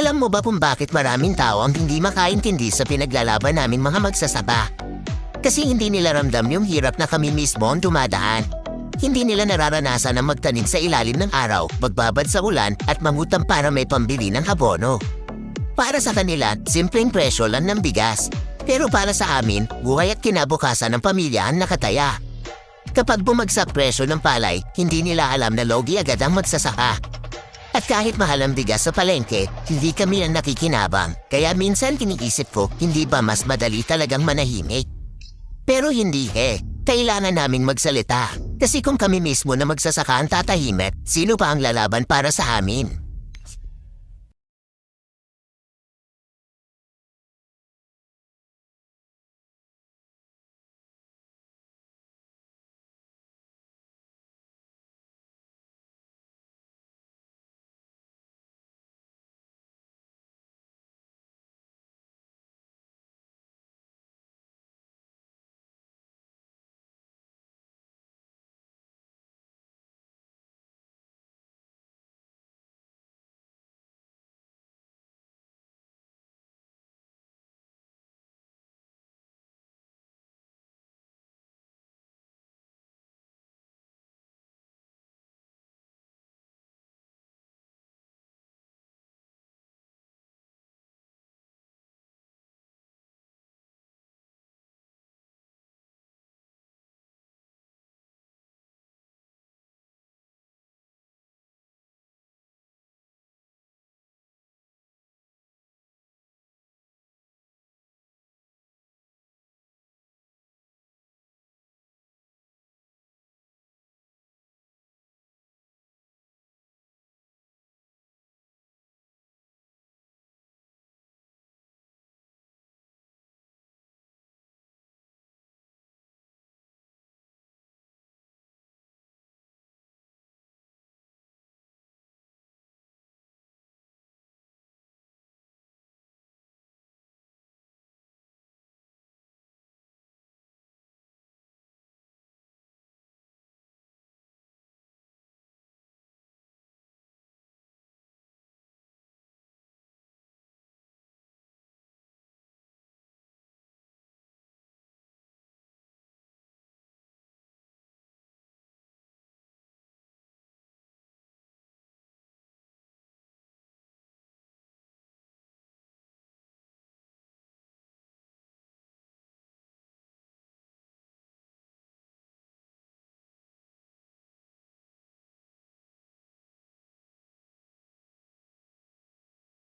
Alam mo ba kung bakit maraming tao ang hindi makaintindi sa pinaglalaban namin mga magsasaka? Kasi hindi nila ramdam yung hirap na kami mismo ang dumadaan. Hindi nila nararanasan ang magtanim sa ilalim ng araw, magbabad sa ulan at mangutang para may pambili ng abono. Para sa kanila, simpleng presyo lang ng bigas. Pero para sa amin, buhay at kinabukasan ng pamilya ang nakataya. Kapag bumagsak presyo ng palay, hindi nila alam na logi agad ang magsasaka. At kahit mahal ang bigas sa palengke, hindi kami ang nakikinabang. Kaya minsan iniisip ko, hindi ba mas madali talagang manahimik? Pero hindi Kailangan naming magsalita. Kasi kung kami mismo na magsasaka ang tatahimik, sino pa ang lalaban para sa amin?